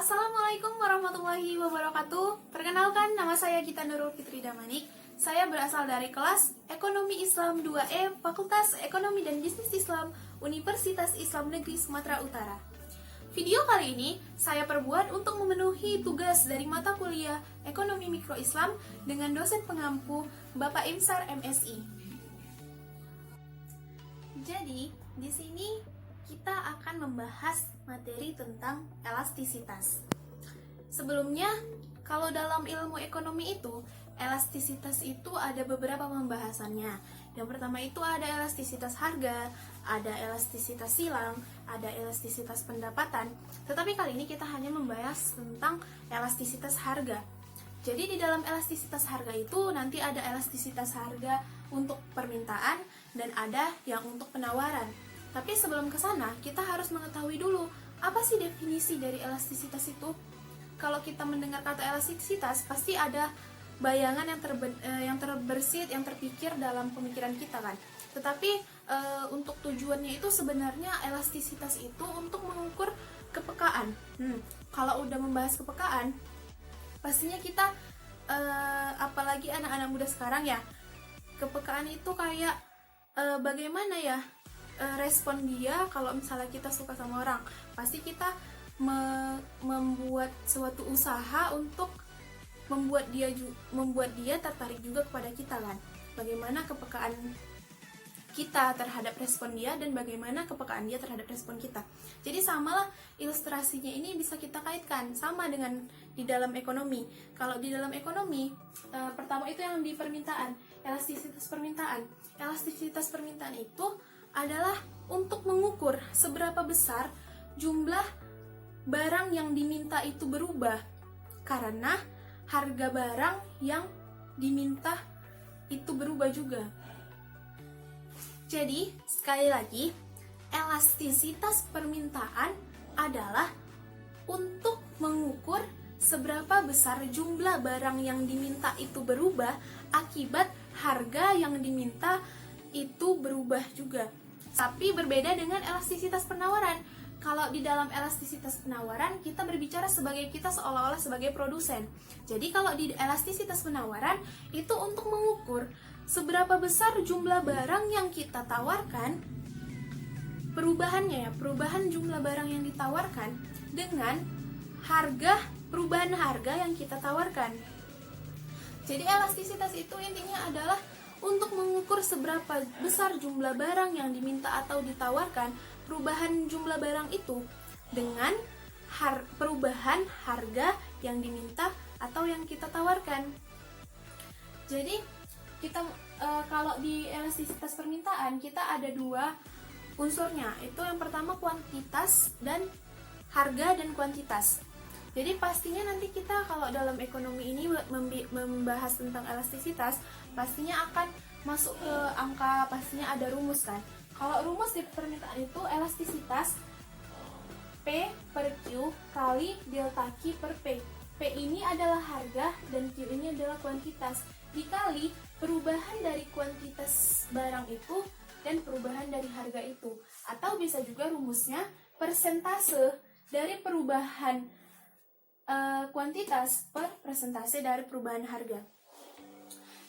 Assalamualaikum warahmatullahi wabarakatuh. Perkenalkan, nama saya Gita Nurul Fitri Damanik. Saya berasal dari kelas Ekonomi Islam 2E, Fakultas Ekonomi dan Bisnis Islam, Universitas Islam Negeri Sumatera Utara. Video kali ini saya perbuat untuk memenuhi tugas dari mata kuliah Ekonomi Mikro Islam dengan dosen pengampu Bapak Imsar MSI. Jadi, di sini kita akan membahas materi tentang elastisitas. Sebelumnya, kalau dalam ilmu ekonomi itu, elastisitas itu ada beberapa pembahasannya. Yang pertama itu ada elastisitas harga, ada elastisitas silang, ada elastisitas pendapatan. Tetapi kali ini kita hanya membahas tentang elastisitas harga. Jadi di dalam elastisitas harga itu nanti ada elastisitas harga untuk permintaan dan ada yang untuk penawaran. Tapi sebelum ke sana, kita harus mengetahui dulu apa sih definisi dari elastisitas itu. Kalau kita mendengar kata elastisitas, pasti ada bayangan yang terbersit, yang terpikir dalam pemikiran kita kan. Tetapi untuk tujuannya itu sebenarnya elastisitas itu untuk mengukur kepekaan. Kalau udah membahas kepekaan, pastinya kita apalagi anak-anak muda sekarang ya, kepekaan itu kayak bagaimana ya respon dia kalau misalnya kita suka sama orang. Pasti kita membuat suatu usaha untuk membuat dia tertarik juga kepada kita kan. Bagaimana kepekaan kita terhadap respon dia dan bagaimana kepekaan dia terhadap respon kita. Jadi samalah ilustrasinya ini bisa kita kaitkan sama dengan di dalam ekonomi. Kalau di dalam ekonomi, pertama itu yang di permintaan, elastisitas permintaan. Elastisitas permintaan itu adalah untuk mengukur seberapa besar jumlah barang yang diminta itu berubah karena harga barang yang diminta itu berubah juga. Jadi, sekali lagi, elastisitas permintaan adalah untuk mengukur seberapa besar jumlah barang yang diminta itu berubah akibat harga yang diminta itu berubah juga. Tapi berbeda dengan elastisitas penawaran. Kalau di dalam elastisitas penawaran, kita berbicara kita seolah-olah sebagai produsen. Jadi kalau di elastisitas penawaran, itu untuk mengukur seberapa besar jumlah barang yang kita tawarkan, perubahan jumlah barang yang ditawarkan dengan perubahan harga yang kita tawarkan. Jadi elastisitas itu intinya adalah untuk mengukur seberapa besar jumlah barang yang diminta atau ditawarkan, perubahan jumlah barang itu dengan perubahan harga yang diminta atau yang kita tawarkan. Jadi kita kalau di elastisitas permintaan kita ada dua unsurnya. Itu yang pertama kuantitas dan harga dan kuantitas. Jadi pastinya nanti kita kalau dalam ekonomi ini membahas tentang elastisitas, pastinya akan masuk ke angka, pastinya ada rumus kan. Kalau rumus di permintaan itu elastisitas P per Q kali delta Q per P. P ini adalah harga dan Q ini adalah kuantitas. Dikali perubahan dari kuantitas barang itu dan perubahan dari harga itu. Atau bisa juga rumusnya persentase dari perubahan kuantitas per persentase dari perubahan harga.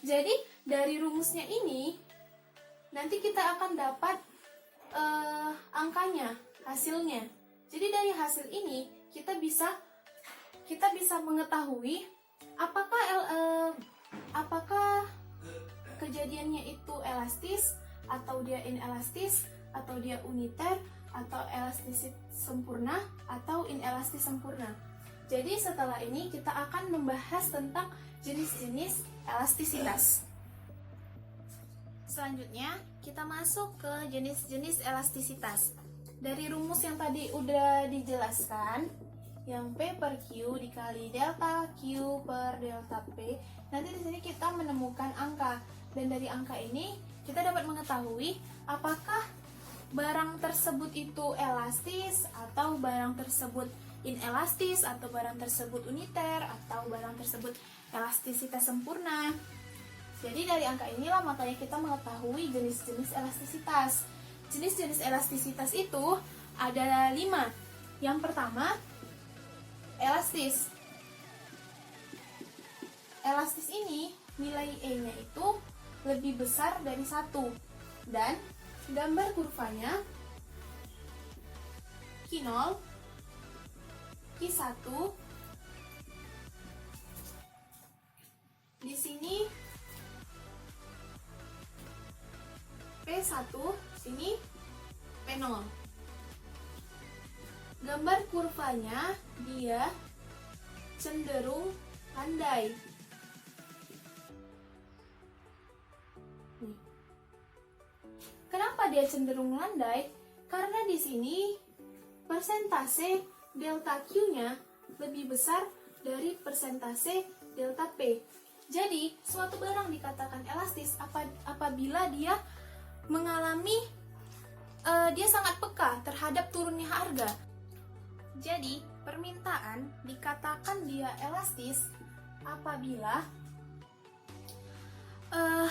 Jadi dari rumusnya ini nanti kita akan dapat angkanya, hasilnya. Jadi dari hasil ini kita bisa mengetahui apakah kejadiannya itu elastis atau dia inelastis atau dia uniter atau elastis sempurna atau inelastis sempurna. Jadi setelah ini kita akan membahas tentang jenis-jenis elastisitas. Selanjutnya kita masuk ke jenis-jenis elastisitas. Dari rumus yang tadi udah dijelaskan, yang P per Q dikali delta Q per delta P, nanti di sini kita menemukan angka. Dan dari angka ini kita dapat mengetahui apakah barang tersebut itu elastis atau barang tersebut inelastis atau barang tersebut uniter atau barang tersebut elastisitas sempurna. Jadi dari angka inilah makanya kita mengetahui jenis-jenis elastisitas. Jenis-jenis elastisitas itu ada 5. Yang pertama, elastis. Elastis ini nilai E-nya itu lebih besar dari 1. Dan gambar kurvanya Q0, Q1. Di sini P1, sini P0. Gambar kurvanya dia cenderung landai. Kenapa dia cenderung landai? Karena di sini persentase delta Q-nya lebih besar dari persentase delta P. Jadi, suatu barang dikatakan elastis apabila dia mengalami dia sangat peka terhadap turunnya harga. Jadi, permintaan dikatakan dia elastis apabila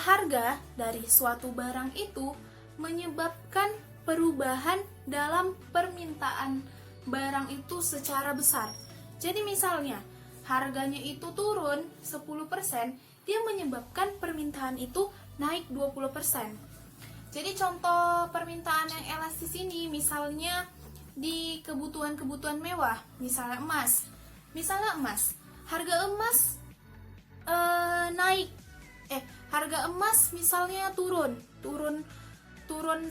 harga dari suatu barang itu menyebabkan perubahan dalam permintaan barang itu secara besar. Jadi misalnya, harganya itu turun 10%, dia menyebabkan permintaan itu naik 20%. Jadi contoh permintaan yang elastis ini misalnya di kebutuhan-kebutuhan mewah, misalnya emas. Harga emas naik. Harga emas misalnya turun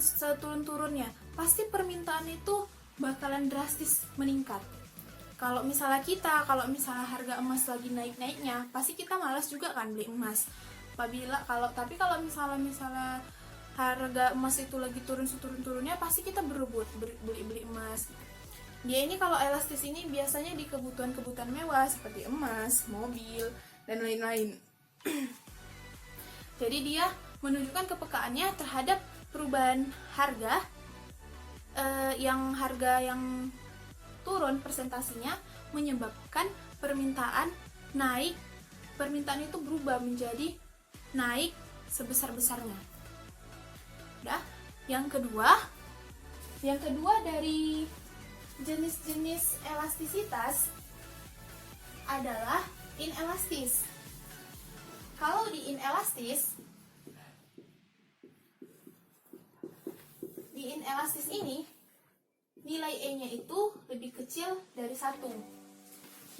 seturun-turunnya, pasti permintaan itu bakalan drastis meningkat. Kalau misalnya harga emas lagi naik-naiknya, pasti kita malas juga kan beli emas. Tapi kalau misalnya harga emas itu lagi turun seturun-turunnya, pasti kita berebut beli emas. Dia ini kalau elastis ini biasanya di kebutuhan-kebutuhan mewah seperti emas, mobil, dan lain-lain. Jadi dia menunjukkan kepekaannya terhadap perubahan harga, harga yang turun persentasinya menyebabkan permintaan naik, permintaan itu berubah menjadi naik sebesar-besarnya. Udah, yang kedua dari jenis-jenis elastisitas adalah inelastis. Kalau di inelastis ini nilai E-nya itu lebih kecil dari 1.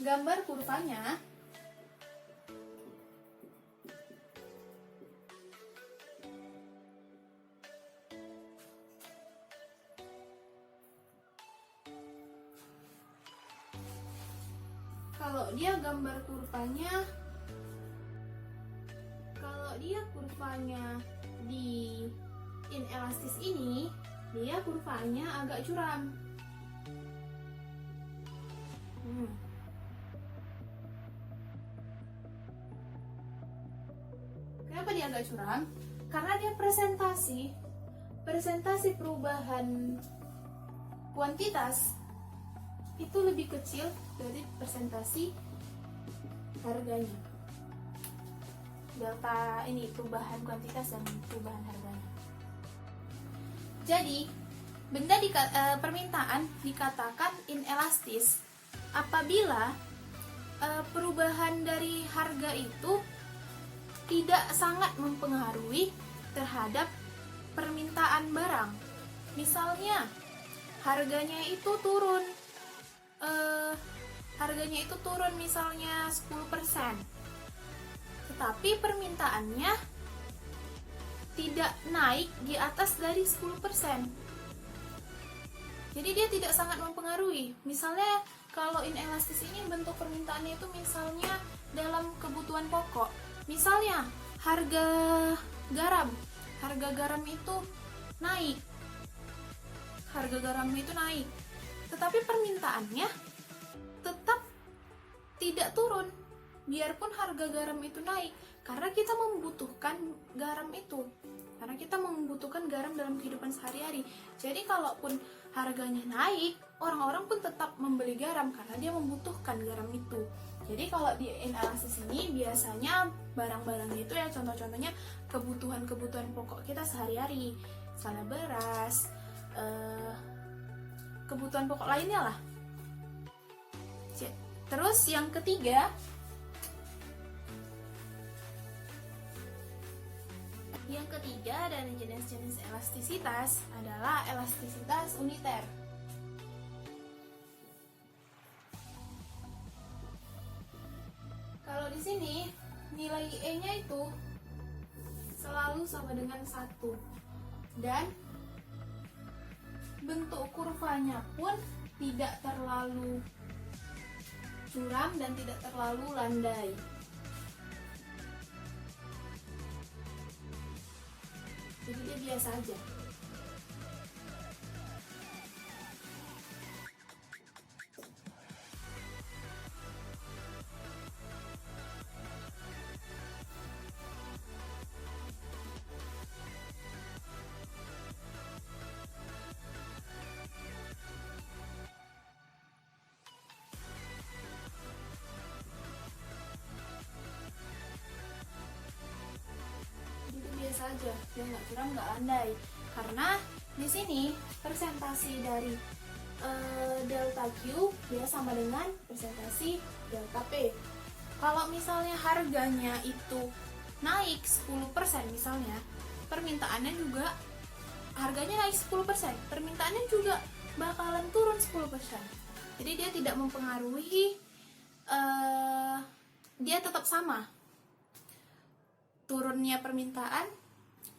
Gambar kurvanya kalau dia kurvanya di inelastis ini, dia kurvanya agak curam. Kenapa dia agak curam? Karena dia presentasi perubahan kuantitas itu lebih kecil dari presentasi harganya. Delta ini perubahan kuantitas dan perubahan harganya. Jadi, permintaan dikatakan inelastis apabila perubahan dari harga itu tidak sangat mempengaruhi terhadap permintaan barang. Misalnya, harganya itu turun misalnya 10%. Tetapi permintaannya tidak naik di atas dari 10%. Jadi dia tidak sangat mempengaruhi. Misalnya kalau inelastis ini bentuk permintaannya itu misalnya dalam kebutuhan pokok. Misalnya harga garam itu naik. Tetapi permintaannya tetap tidak turun. Biarpun harga garam itu naik, karena kita membutuhkan garam itu. Karena kita membutuhkan garam dalam kehidupan sehari-hari. Jadi kalaupun harganya naik, orang-orang pun tetap membeli garam karena dia membutuhkan garam itu. Jadi kalau di inelastis ini biasanya barang-barangnya itu ya contoh-contohnya kebutuhan-kebutuhan pokok kita sehari-hari, misalnya beras, kebutuhan pokok lainnya lah. Terus yang ketiga, dari jenis-jenis elastisitas adalah elastisitas uniter. Kalau di sini nilai E-nya itu selalu sama dengan 1 dan bentuk kurvanya pun tidak terlalu curam dan tidak terlalu landai. Jadi dia biasa aja. Saja, dia nggak curam, nggak landai, karena di sini persentasi dari delta Q dia sama dengan persentasi delta P. Kalau misalnya harganya itu naik 10% misalnya, permintaannya juga harganya naik 10%, permintaannya juga bakalan turun 10%. Jadi dia tidak mempengaruhi, dia tetap sama. Turunnya permintaan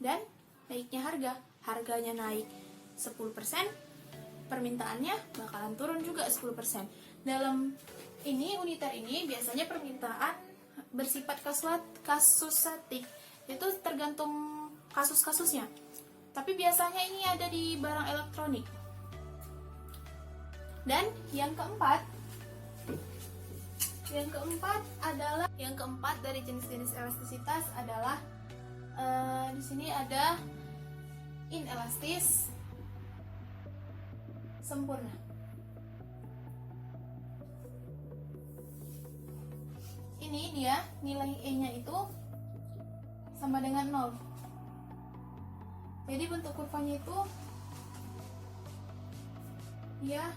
dan naiknya harga. Harganya naik 10%, permintaannya bakalan turun juga 10%. Dalam ini, uniter ini biasanya permintaan bersifat kasusatif. Itu tergantung kasus-kasusnya. Tapi biasanya ini ada di barang elektronik. Dan yang keempat dari jenis-jenis elastisitas adalah di sini ada inelastis sempurna. Ini dia nilai E-nya itu sama dengan 0. Jadi bentuk kurvanya itu dia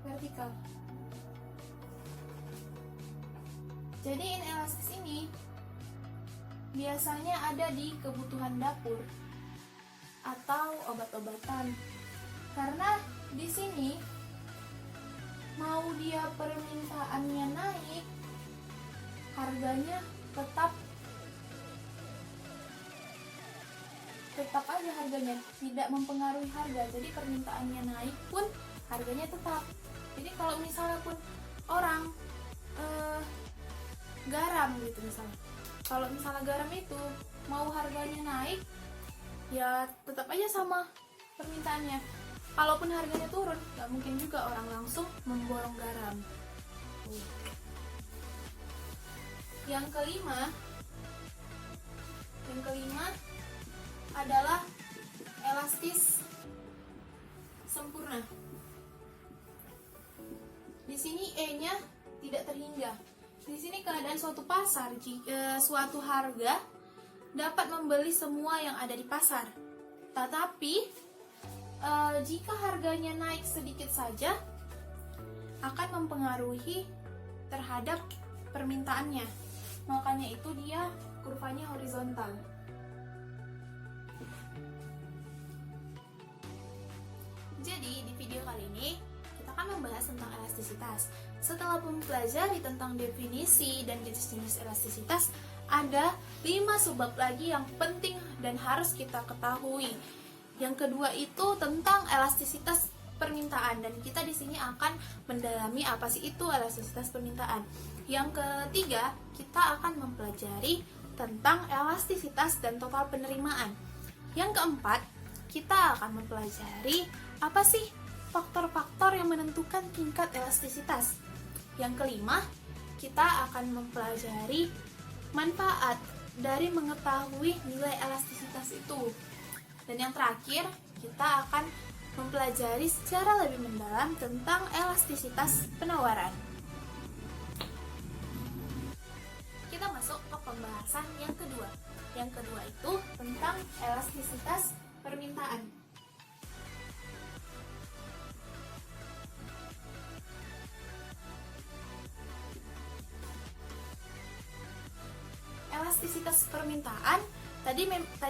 vertikal. Jadi inelastis ini biasanya ada di kebutuhan dapur atau obat-obatan, karena di sini mau dia permintaannya naik, harganya tetap aja harganya, tidak mempengaruhi harga. Jadi permintaannya naik pun harganya tetap. Jadi kalau misalnya pun orang garam gitu misalnya, kalau misalnya garam itu mau harganya naik, ya tetap aja sama permintaannya. Kalaupun harganya turun, nggak mungkin juga orang langsung memborong garam. Yang kelima adalah elastis sempurna. Di sini E-nya tidak terhingga. Di sini keadaan suatu pasar, suatu harga dapat membeli semua yang ada di pasar. Tetapi jika harganya naik sedikit saja, akan mempengaruhi terhadap permintaannya. Makanya itu dia kurvanya horizontal. Jadi di video kali ini kita akan membahas tentang elastisitas. Setelah mempelajari tentang definisi dan jenis-jenis elastisitas, ada 5 subbab lagi yang penting dan harus kita ketahui. Yang kedua itu tentang elastisitas permintaan, dan kita di sini akan mendalami apa sih itu elastisitas permintaan. Yang ketiga, kita akan mempelajari tentang elastisitas dan total penerimaan. Yang keempat, kita akan mempelajari apa sih faktor-faktor yang menentukan tingkat elastisitas. Yang kelima, kita akan mempelajari manfaat dari mengetahui nilai elastisitas itu. Dan yang terakhir, kita akan mempelajari secara lebih mendalam tentang elastisitas penawaran. Kita masuk ke pembahasan yang kedua. Yang kedua itu tentang elastisitas permintaan. elastisitas permintaan tadi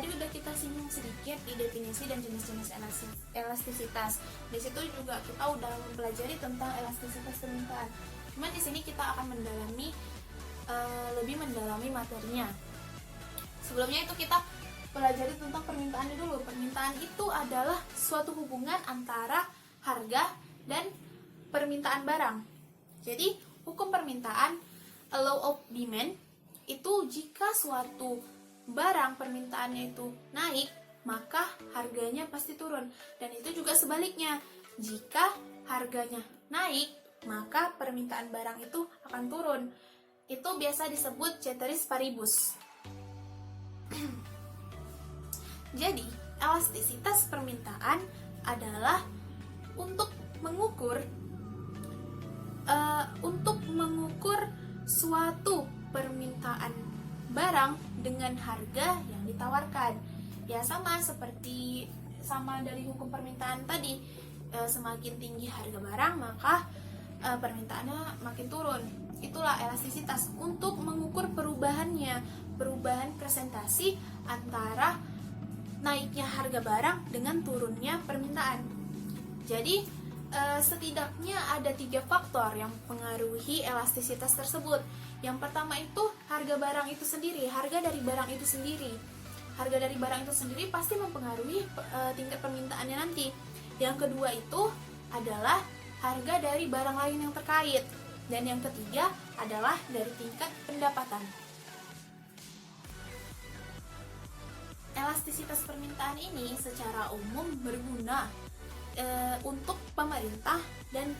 udah kita singgung sedikit di definisi dan jenis-jenis elastisitas. Di situ juga kita udah mempelajari tentang elastisitas permintaan. Cuman di sini kita akan lebih mendalami materinya. Sebelumnya itu kita pelajari tentang permintaannya dulu. Permintaan itu adalah suatu hubungan antara harga dan permintaan barang. Jadi, hukum permintaan, a law of demand, itu jika suatu barang permintaannya itu naik, maka harganya pasti turun. Dan itu juga sebaliknya. Jika harganya naik, maka permintaan barang itu akan turun. Itu biasa disebut ceteris paribus. Jadi, elastisitas permintaan adalah untuk mengukur suatu permintaan barang dengan harga yang ditawarkan. Ya sama dari hukum permintaan tadi, semakin tinggi harga barang maka permintaannya makin turun. Itulah elastisitas, untuk mengukur perubahan presentasi antara naiknya harga barang dengan turunnya permintaan. Jadi setidaknya ada 3 faktor yang mengaruhi elastisitas tersebut. Yang pertama itu harga barang itu sendiri, harga dari barang itu sendiri. Harga dari barang itu sendiri pasti mempengaruhi tingkat permintaannya nanti. Yang kedua itu adalah harga dari barang lain yang terkait. Dan yang ketiga adalah dari tingkat pendapatan. Elastisitas permintaan ini secara umum berguna untuk pemerintah dan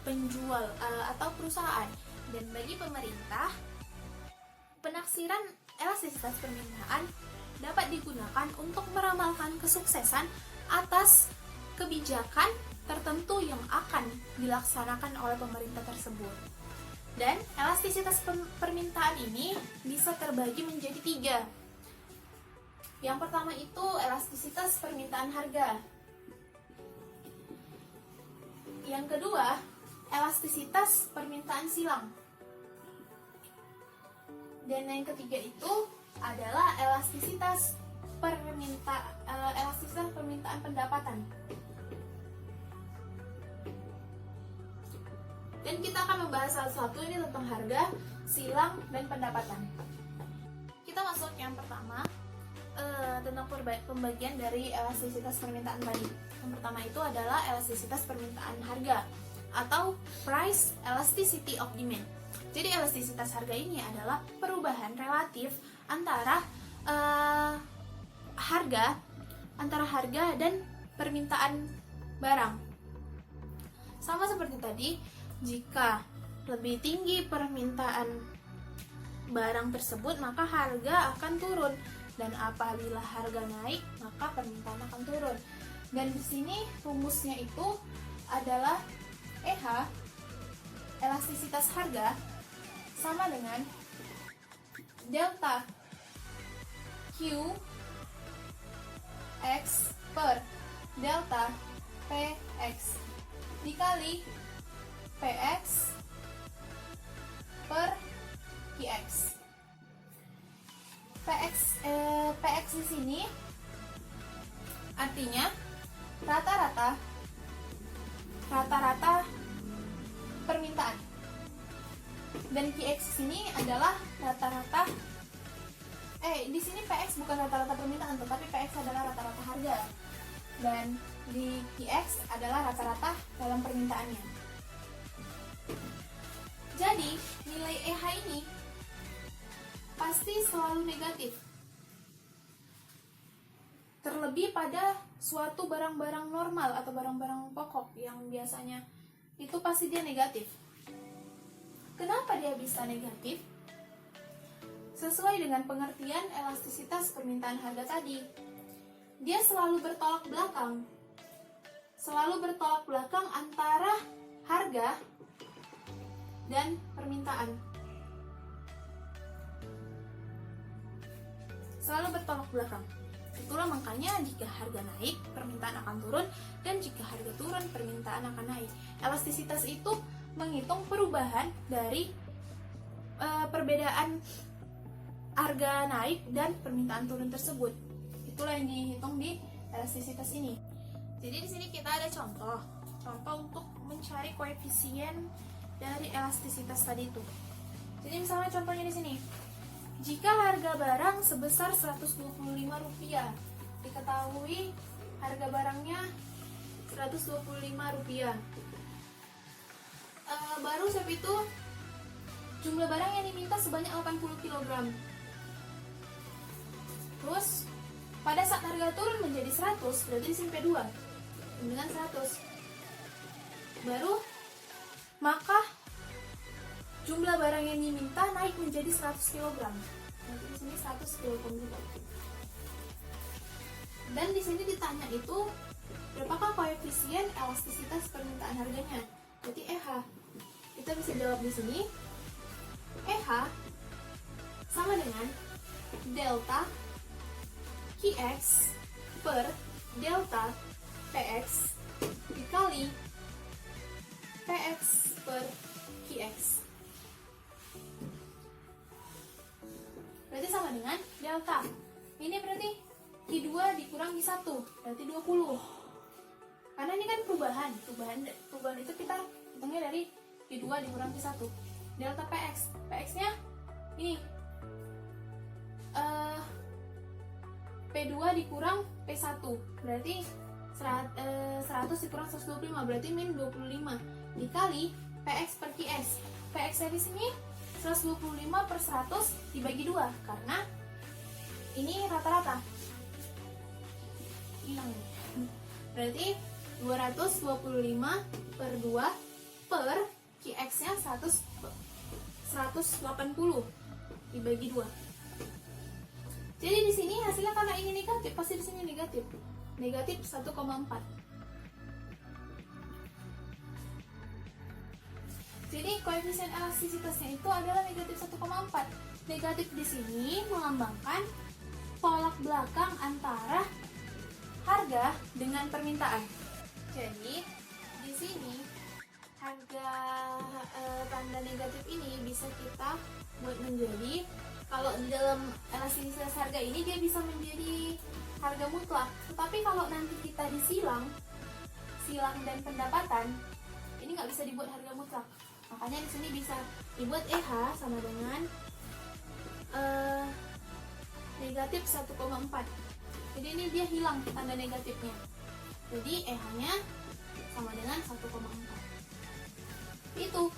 penjual atau perusahaan. Dan bagi pemerintah, penaksiran elastisitas permintaan dapat digunakan untuk meramalkan kesuksesan atas kebijakan tertentu yang akan dilaksanakan oleh pemerintah tersebut. Dan elastisitas permintaan ini bisa terbagi menjadi 3. Yang pertama itu elastisitas permintaan harga. Yang kedua, elastisitas permintaan silang. Dan yang ketiga itu adalah elastisitas permintaan pendapatan. Dan kita akan membahas satu-satu ini tentang harga, silang, dan pendapatan. Kita masuk yang pertama, tentang pembagian dari elastisitas permintaan tadi. Yang pertama itu adalah elastisitas permintaan harga atau price elasticity of demand. Jadi elastisitas harga ini adalah perubahan relatif antara harga dan permintaan barang. Sama seperti tadi, jika lebih tinggi permintaan barang tersebut, maka harga akan turun. Dan apabila harga naik, maka permintaan akan turun. Dan di sini rumusnya itu adalah EH, elastisitas harga, sama dengan delta Q X per delta PX dikali PX per QX. PX di sini artinya rata-rata permintaan, dan QX di sini adalah rata-rata. Di sini PX bukan rata-rata permintaan, tetapi PX adalah rata-rata harga, dan di QX adalah rata-rata dalam permintaannya. Jadi nilai EH ini pasti selalu negatif, terlebih pada suatu barang-barang normal atau barang-barang pokok yang biasanya itu pasti dia negatif. Kenapa dia bisa negatif? Sesuai dengan pengertian elastisitas permintaan harga tadi, dia selalu bertolak belakang antara harga dan permintaan. Selalu bertolak belakang. Itulah makanya jika harga naik, permintaan akan turun, dan jika harga turun, permintaan akan naik. Elastisitas itu menghitung perubahan dari perbedaan harga naik dan permintaan turun tersebut. Itulah yang dihitung di elastisitas ini. Jadi di sini kita ada contoh untuk mencari koefisien dari elastisitas tadi itu. Jadi misalnya contohnya di sini. Jika harga barang sebesar Rp125, diketahui harga barangnya Rp125. Baru siapa itu jumlah barang yang diminta sebanyak 80 kg. Terus pada saat harga turun menjadi 100, berarti di sini P2 dengan 100. Baru maka jumlah barang yang diminta naik menjadi 100 kg. Nanti di sini 100 kg juga. Dan di sini ditanya itu berapakah koefisien elastisitas permintaan harganya? Berarti EH. Kita bisa jawab di sini. EH sama dengan delta Qx per delta Px dikali Px per Qx. Berarti sama dengan delta. Ini berarti Q2 dikurang Q1, berarti 20. Karena ini kan perubahan itu kita hitungnya dari Q2 dikurang Q1. Delta Px, Px-nya ini P2 dikurang P1, berarti 100 dikurang 125, berarti min 25 dikali Px per Qs. Px dari sini 125 per 100 dibagi 2, karena ini rata-rata hilang, berarti 225 per 2 per Qx nya 180 dibagi 2. Jadi di sini hasilnya karena ini negatif, pasti di sini negatif 1,4. Jadi koefisien elastisitasnya itu adalah negatif 1,4. Negatif di sini melambangkan tolak belakang antara harga dengan permintaan. Jadi di sini harga tanda negatif ini bisa kita buat menjadi, kalau di dalam elastisitas harga ini dia bisa menjadi harga mutlak. Tetapi kalau nanti kita disilang dan pendapatan, ini nggak bisa dibuat harga mutlak. Makanya di sini bisa dibuat EH sama dengan negatif 1,4. Jadi ini dia hilang tanda negatifnya. Jadi EH-nya sama dengan 1,4. Itu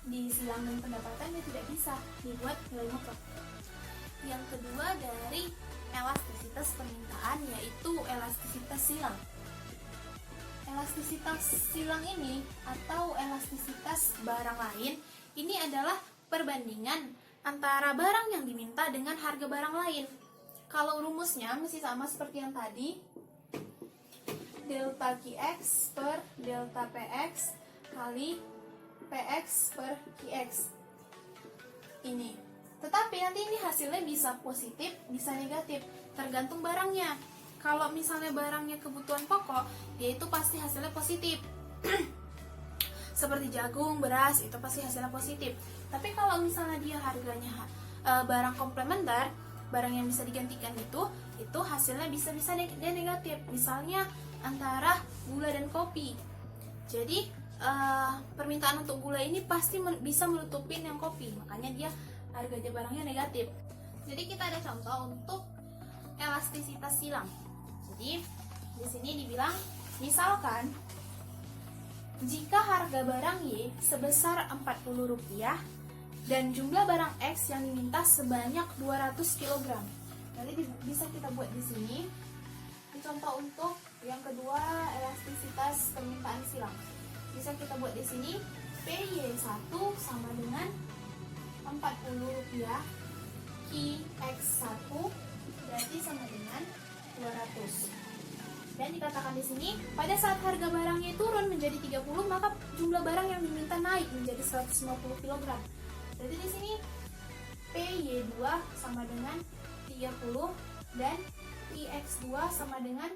di silang dan pendapatan dia tidak bisa dibuat nilai mutlak. Yang kedua dari elastisitas permintaan yaitu elastisitas silang. Elastisitas silang ini atau elastisitas barang lain ini adalah perbandingan antara barang yang diminta dengan harga barang lain. Kalau rumusnya masih sama seperti yang tadi, delta Qx per delta Px kali Px per Qx ini. Tetapi nanti ini hasilnya bisa positif, bisa negatif, tergantung barangnya. Kalau misalnya barangnya kebutuhan pokok, dia itu pasti hasilnya positif. Seperti jagung, beras, itu pasti hasilnya positif. Tapi kalau misalnya dia harganya barang komplementer, barang yang bisa digantikan itu hasilnya bisa dia negatif. Misalnya antara gula dan kopi. Jadi permintaan untuk gula ini pasti bisa menutupin yang kopi, makanya dia harga barangnya negatif. Jadi kita ada contoh untuk elastisitas silang. Jadi di sini dibilang, misalkan jika harga barang Y sebesar Rp40 dan jumlah barang X yang diminta sebanyak 200 kg. Jadi bisa kita buat di sini. Ini contoh untuk yang kedua elastisitas permintaan silang. Bisa kita buat di sini PY1 sama dengan Rp40, Qx1 berarti sama dengan 200. Dan dikatakan di sini, pada saat harga barangnya turun menjadi 30, maka jumlah barang yang diminta naik menjadi 150 kg. Berarti di sini PY2 sama dengan 30 dan Qx2 sama dengan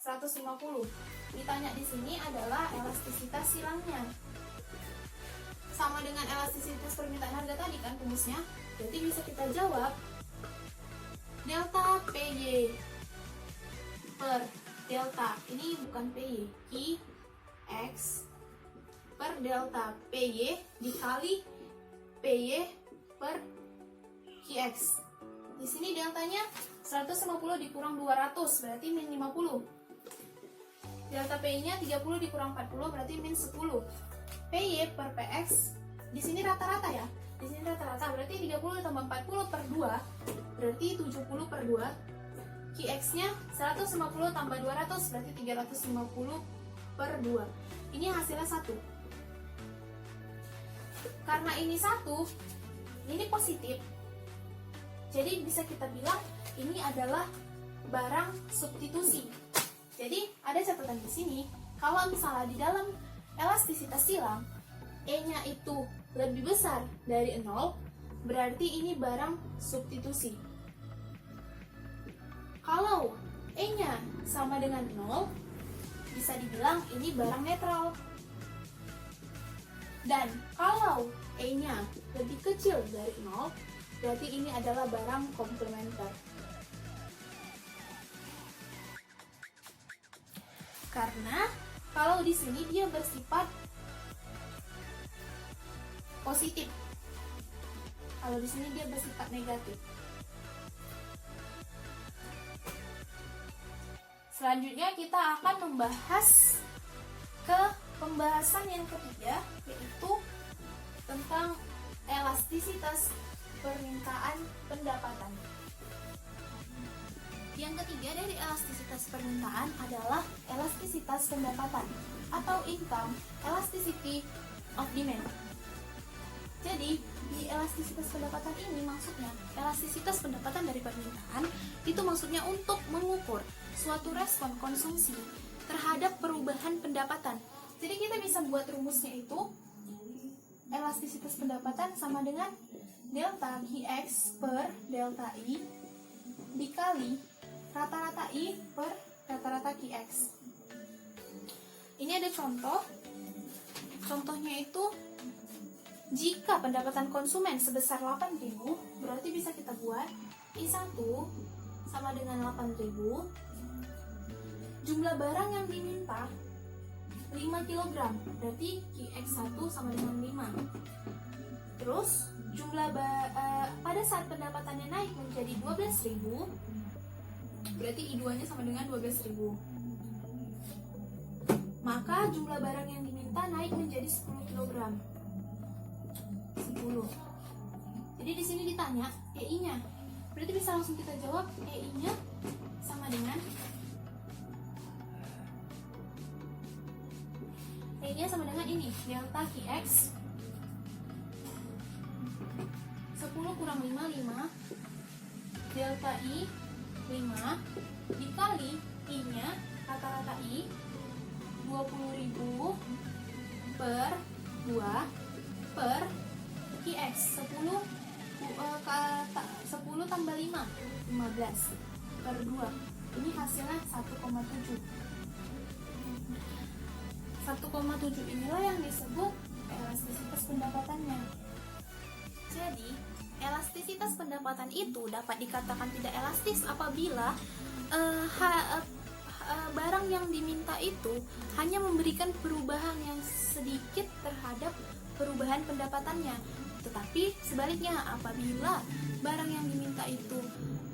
150. Ditanya di sini adalah elastisitas silangnya. Sama dengan elastisitas permintaan harga tadi kan rumusnya. Berarti bisa kita jawab delta PY per delta, ini bukan PY, QX per delta PY dikali PY per QX. Di sini deltanya 150 dikurang 200 berarti min 50. Delta PY-nya 30 dikurang 40 berarti min 10. PY per PX di sini rata-rata ya. Di sini rata-rata berarti 30 tambah 40 per 2 berarti 70 per 2. QX-nya 150 tambah 200 berarti 350 per 2. Ini hasilnya 1. Karena ini 1, ini positif. Jadi bisa kita bilang ini adalah barang substitusi. Jadi ada catatan di sini, kalau misalnya di dalam elastisitas silang E-nya itu lebih besar dari 0, berarti ini barang substitusi. Kalau E-nya sama dengan 0, bisa dibilang ini barang netral. Dan kalau E-nya lebih kecil dari 0, berarti ini adalah barang komplementer. Karena kalau di sini dia bersifat positif. Kalau di sini dia bersifat negatif. Selanjutnya kita akan membahas ke pembahasan yang ketiga, yaitu tentang elastisitas permintaan pendapatan. Yang ketiga dari elastisitas permintaan adalah elastisitas pendapatan atau income elasticity of demand. Jadi, di elastisitas pendapatan ini maksudnya, elastisitas pendapatan dari permintaan itu maksudnya untuk mengukur suatu respon konsumsi terhadap perubahan pendapatan. Jadi kita bisa buat rumusnya itu, elastisitas pendapatan sama dengan delta QX per delta I dikali rata-rata I per rata-rata QX. Ini ada contoh. Contohnya itu, jika pendapatan konsumen sebesar 8.000, berarti bisa kita buat I1 sama dengan 8.000. Jumlah barang yang diminta 5 kg, berarti QX1 sama dengan 5. Terus jumlah pada saat pendapatannya naik menjadi 12.000, berarti I2-nya sama dengan 12.000. Maka jumlah barang yang diminta naik menjadi 10 kg. 10. Jadi di sini ditanya EI-nya. Berarti bisa langsung kita jawab EI-nya sama dengan ini, delta QX 10 kurang 5, 5, delta I 5 dikali I-nya rata-rata I 20.000 per 2 per QX 10 tambah 5 15 per 2. Ini hasilnya 1,7. 1,7 inilah yang disebut elastisitas pendapatannya. Jadi, elastisitas pendapatan itu dapat dikatakan tidak elastis apabila barang yang diminta itu hanya memberikan perubahan yang sedikit terhadap perubahan pendapatannya. Tetapi sebaliknya, apabila barang yang diminta itu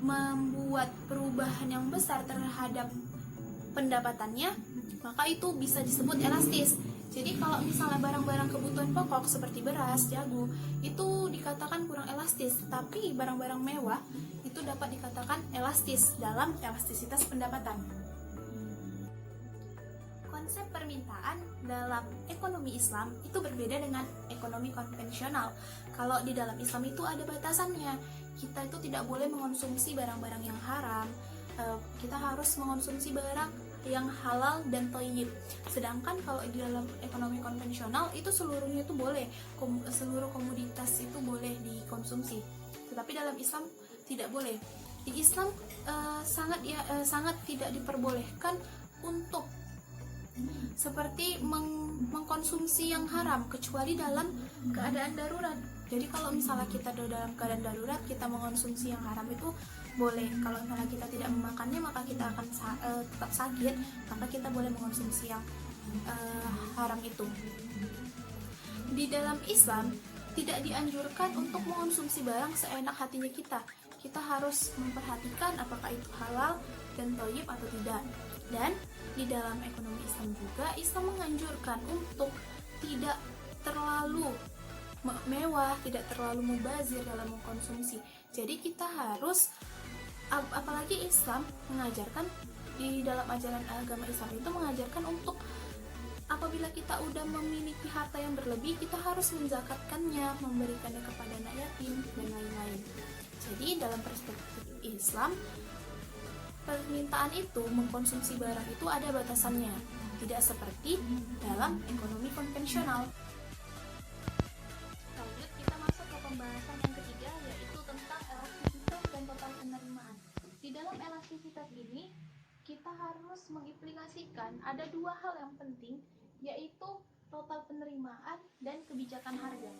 membuat perubahan yang besar terhadap pendapatannya, maka itu bisa disebut elastis. Jadi kalau misalnya barang-barang kebutuhan pokok seperti beras, jagung, itu dikatakan kurang elastis, tapi barang-barang mewah itu dapat dikatakan elastis dalam elastisitas pendapatan. Konsep permintaan dalam ekonomi Islam itu berbeda dengan ekonomi konvensional. Kalau di dalam Islam itu ada batasannya. Kita itu tidak boleh mengonsumsi barang-barang yang haram. Kita harus mengonsumsi barang yang halal dan thayyib. Sedangkan kalau di dalam ekonomi konvensional itu seluruhnya itu boleh, seluruh komoditas itu boleh dikonsumsi. Tetapi dalam Islam tidak boleh. Di Islam sangat tidak diperbolehkan untuk seperti mengkonsumsi yang haram kecuali dalam keadaan darurat. Jadi kalau misalnya kita dalam keadaan darurat kita mengonsumsi yang haram itu boleh. Kalau misalnya kita tidak memakannya, maka kita akan tetap sakit, maka kita boleh mengonsumsi yang haram itu. Di dalam Islam tidak dianjurkan untuk mengonsumsi barang seenak hatinya kita. Kita harus memperhatikan apakah itu halal dan thayyib atau tidak. Dan di dalam ekonomi Islam juga, Islam menganjurkan untuk tidak terlalu mewah, tidak terlalu mubazir dalam mengkonsumsi. Jadi kita harus, apalagi Islam mengajarkan, di dalam ajaran agama Islam itu mengajarkan untuk apabila kita udah memiliki harta yang berlebih, kita harus menzakatkannya, memberikannya kepada anak yatim dan lain-lain. Jadi dalam perspektif Islam, permintaan itu, mengkonsumsi barang itu ada batasannya, tidak seperti dalam ekonomi konvensional. Lanjut, kita masuk ke pembahasan yang ketiga, yaitu tentang elastisitas dan total penerimaan. Di dalam elastisitas ini, kita harus mengimplikasikan ada dua hal yang penting, yaitu total penerimaan dan kebijakan harga.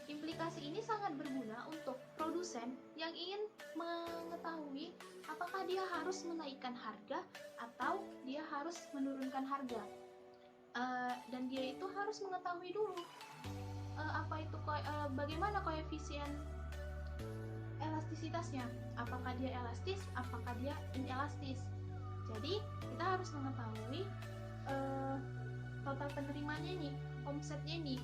Implikasi ini sangat berguna untuk produsen yang ingin mengetahui apakah dia harus menaikkan harga atau dia harus menurunkan harga. Dan dia itu harus mengetahui dulu bagaimana koefisien elastisitasnya, apakah dia elastis, apakah dia inelastis. Jadi kita harus mengetahui total penerimaannya nih, omsetnya nih,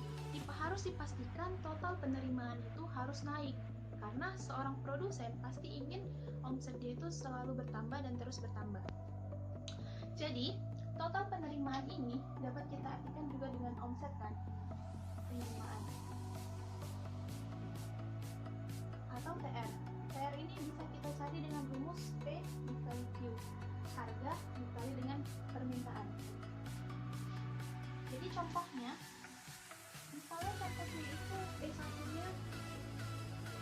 harus dipastikan total penerimaan itu harus naik, karena seorang produsen pasti ingin omset dia itu selalu bertambah dan terus bertambah. Jadi total penerimaan ini dapat kita artikan juga dengan omset kan, penerimaan atau TR. TR ini bisa kita cari dengan rumus P dikali Q, harga dikali dengan permintaan. Jadi contohnya, misalnya contohnya itu P1-nya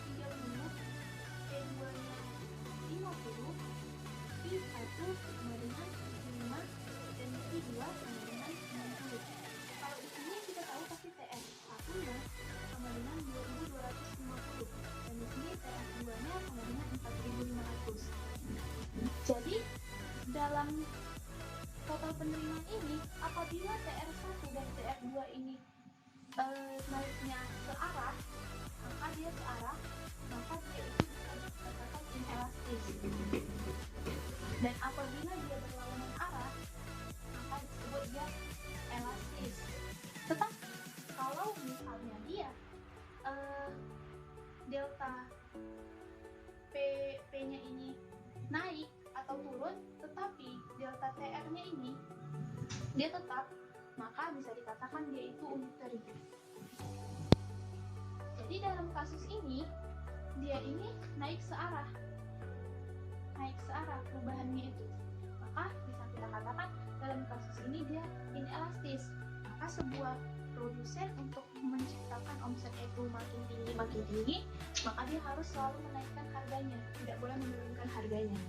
30, P2-nya 50, P1 sama dengan 5, dan P2 sama dengan 60. Kalau di sini kita tahu pasti TR 1-nya sama dengan 2250, dan di sini TR 2-nya sama dengan 4500. Jadi dalam total penerimaan ini, apabila TR1 dan TR2 ini naiknya searah, maka dia itu bisa dikatakan inelastis. Dan apabila dia berlawanan arah, maka disebut dia elastis. Tetapi kalau misalnya dia delta P-nya ini naik atau turun, tetapi delta TR-nya ini dia tetap, maka bisa dikatakan dia itu unitary. Jadi dalam kasus ini, dia ini naik searah perubahannya itu, maka bisa kita katakan dalam kasus ini dia inelastis. Maka sebuah produsen untuk menciptakan omset itu makin tinggi, maka dia harus selalu menaikkan harganya, tidak boleh menurunkan harganya.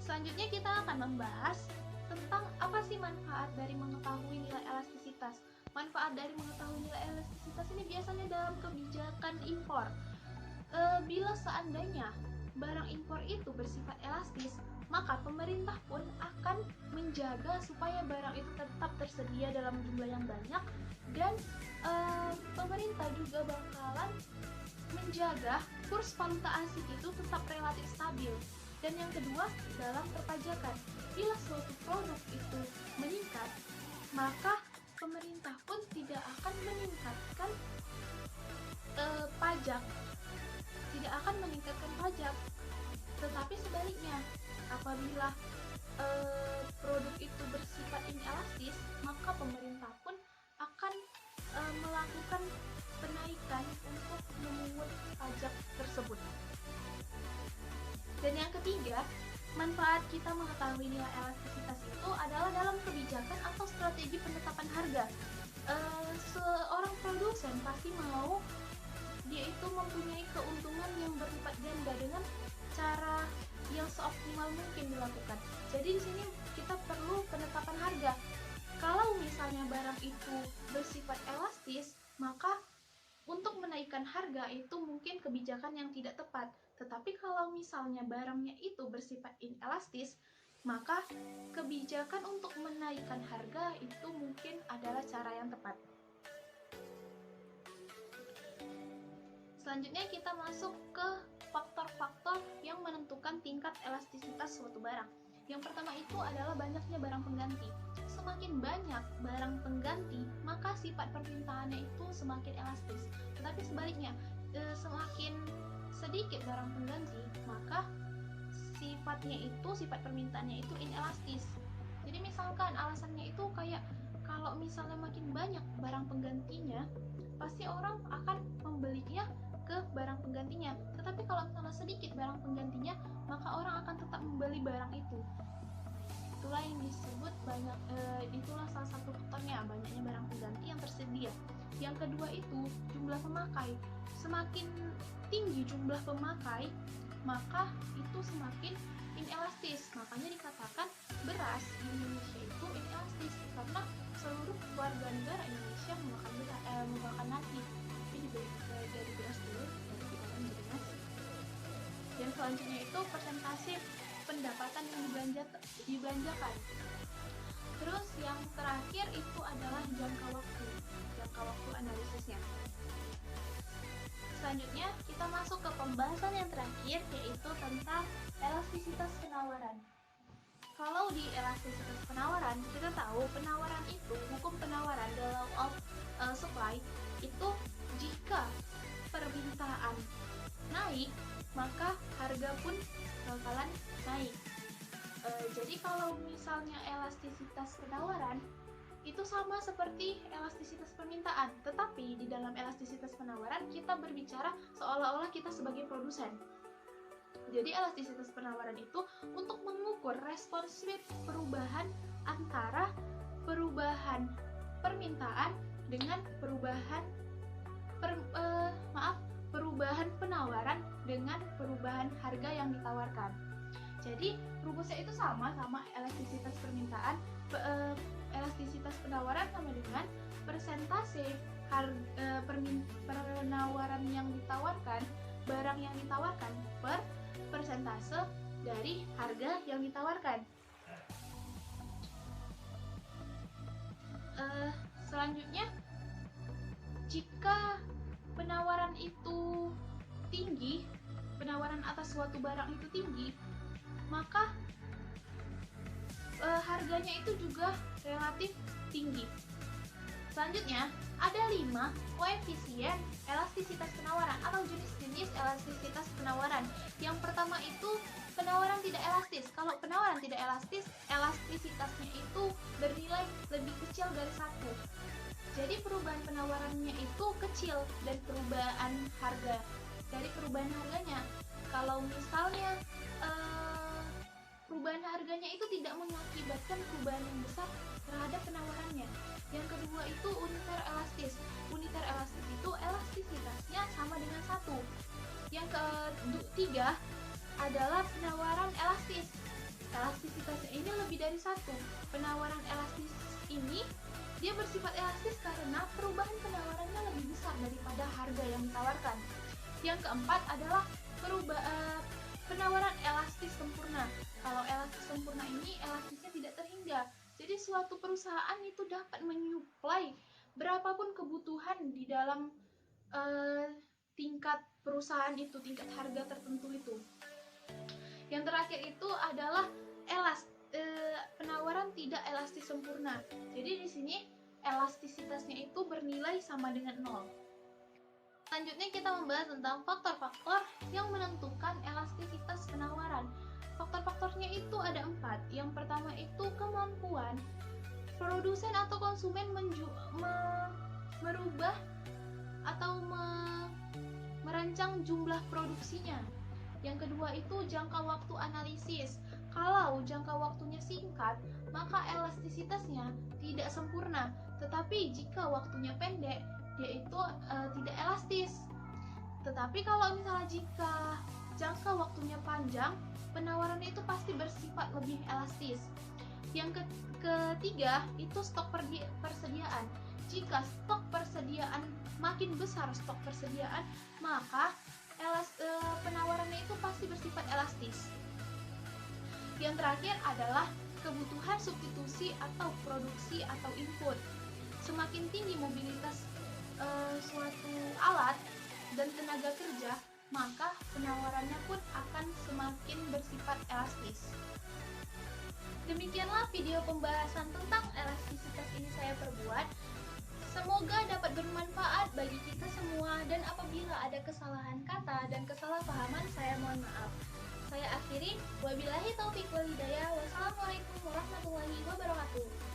Selanjutnya kita akan membahas tentang apa sih manfaat dari mengetahui nilai elastisitas. Manfaat dari mengetahui nilai elastisitas ini biasanya dalam kebijakan impor. Bila seandainya barang impor itu bersifat elastis, maka pemerintah pun akan menjaga supaya barang itu tetap tersedia dalam jumlah yang banyak, dan pemerintah juga bakalan menjaga kurs valuta asing itu tetap relatif stabil. Dan yang kedua, dalam perpajakan, bila suatu produk itu meningkat, maka pemerintah pun tidak akan meningkatkan pajak, tetapi sebaliknya, apabila produk itu bersifat inelastis, maka pemerintah pun akan melakukan penaikan untuk memungut pajak tersebut. Dan yang ketiga, manfaat kita mengetahui nilai elastisitas itu adalah dalam kebijakan atau strategi penetapan harga. Seorang produsen pasti mau dia itu mempunyai keuntungan yang berlipat ganda dengan cara yang seoptimal mungkin dilakukan. Jadi di sini kita perlu penetapan harga. Kalau misalnya barang itu bersifat elastis, maka untuk menaikkan harga itu mungkin kebijakan yang tidak tepat. Tetapi kalau misalnya barangnya itu bersifat inelastis, maka kebijakan untuk menaikkan harga itu mungkin adalah cara yang tepat. Selanjutnya kita masuk ke faktor-faktor yang menentukan tingkat elastisitas suatu barang. Yang pertama itu adalah banyaknya barang pengganti. Semakin banyak barang pengganti, maka sifat permintaannya itu semakin elastis. Tetapi sebaliknya, semakin sedikit barang pengganti, maka sifat permintaannya itu inelastis. Jadi misalkan alasannya itu kayak kalau misalnya makin banyak barang penggantinya, pasti orang akan membelinya ke barang penggantinya. Tetapi kalau misalnya sedikit barang penggantinya, maka orang akan tetap membeli barang itu. Itulah yang disebut itulah salah satu faktornya, banyaknya barang pengganti yang tersedia. Yang kedua itu jumlah pemakai. Semakin tinggi jumlah pemakai, maka itu semakin inelastis. Makanya dikatakan beras di Indonesia itu inelastis karena seluruh warga negara Indonesia memakan nasi. Tapi dari beras dulu baru diolah menjadi nasi. Yang selanjutnya itu persentase pendapatan yang dibelanjakan. Terus yang terakhir itu adalah jangka waktu analisisnya. Selanjutnya kita masuk ke pembahasan yang terakhir, yaitu tentang elastisitas penawaran. Kalau di elastisitas penawaran, kita tahu penawaran itu, hukum penawaran, the law of supply, itu jika permintaan naik, maka harga pun bakalan naik. Jadi kalau misalnya elastisitas penawaran itu sama seperti elastisitas permintaan, tetapi di dalam elastisitas penawaran kita berbicara seolah-olah kita sebagai produsen. Jadi elastisitas penawaran itu untuk mengukur responsif perubahan antara perubahan permintaan dengan perubahan penawaran dengan perubahan harga yang ditawarkan. Jadi rumusnya itu sama elastisitas permintaan, elastisitas penawaran sama dengan persentase penawaran yang ditawarkan, barang yang ditawarkan per persentase dari harga yang ditawarkan. Selanjutnya, jika penawaran itu tinggi, penawaran atas suatu barang itu tinggi, maka harganya itu juga relatif tinggi. Selanjutnya, ada 5 koefisien elastisitas penawaran atau jenis-jenis elastisitas penawaran. Yang pertama itu penawaran tidak elastis. Kalau penawaran tidak elastis, elastisitasnya itu bernilai lebih kecil dari 1. Jadi perubahan penawarannya itu kecil dan perubahan harga dari perubahan harganya. Kalau misalnya perubahan harganya itu tidak mengakibatkan perubahan yang besar terhadap penawarannya. Yang kedua itu uniter elastis. Uniter elastis itu elastisitasnya sama dengan 1. Yang ketiga adalah penawaran elastis. Elastisitasnya ini lebih dari 1. Penawaran elastis ini dia bersifat elastis karena perubahan penawarannya lebih besar daripada harga yang ditawarkan. Yang keempat adalah penawaran elastis sempurna. Kalau elastis sempurna ini elastisnya tidak terhingga. Jadi suatu perusahaan itu dapat menyuplai berapapun kebutuhan di dalam tingkat perusahaan itu, tingkat harga tertentu itu. Yang terakhir itu adalah penawaran tidak elastis sempurna. Jadi di sini elastisitasnya itu bernilai sama dengan 0. Selanjutnya kita membahas tentang faktor-faktor yang menentukan elastisitas penawaran. Faktor-faktornya itu ada 4. Yang pertama itu kemampuan produsen atau konsumen merubah atau merancang jumlah produksinya. Yang kedua itu jangka waktu analisis. Kalau jangka waktunya singkat, maka elastisitasnya tidak sempurna. Tetapi jika waktunya pendek, dia itu tidak elastis. Tetapi kalau misalnya jika jangka waktunya panjang, penawarannya itu pasti bersifat lebih elastis. Yang ketiga itu stok persediaan. Jika stok persediaan makin besar maka penawarannya itu pasti bersifat elastis. Yang terakhir adalah kebutuhan substitusi atau produksi atau input. Semakin tinggi mobilitas suatu alat dan tenaga kerja, maka penawarannya pun akan semakin bersifat elastis. Demikianlah video pembahasan tentang elastisitas ini saya perbuat. Semoga dapat bermanfaat bagi kita semua, dan apabila ada kesalahan kata dan kesalahpahaman, saya mohon maaf. Saya akhiri, wabillahi taufiq wal hidayah. Wassalamualaikum warahmatullahi wabarakatuh.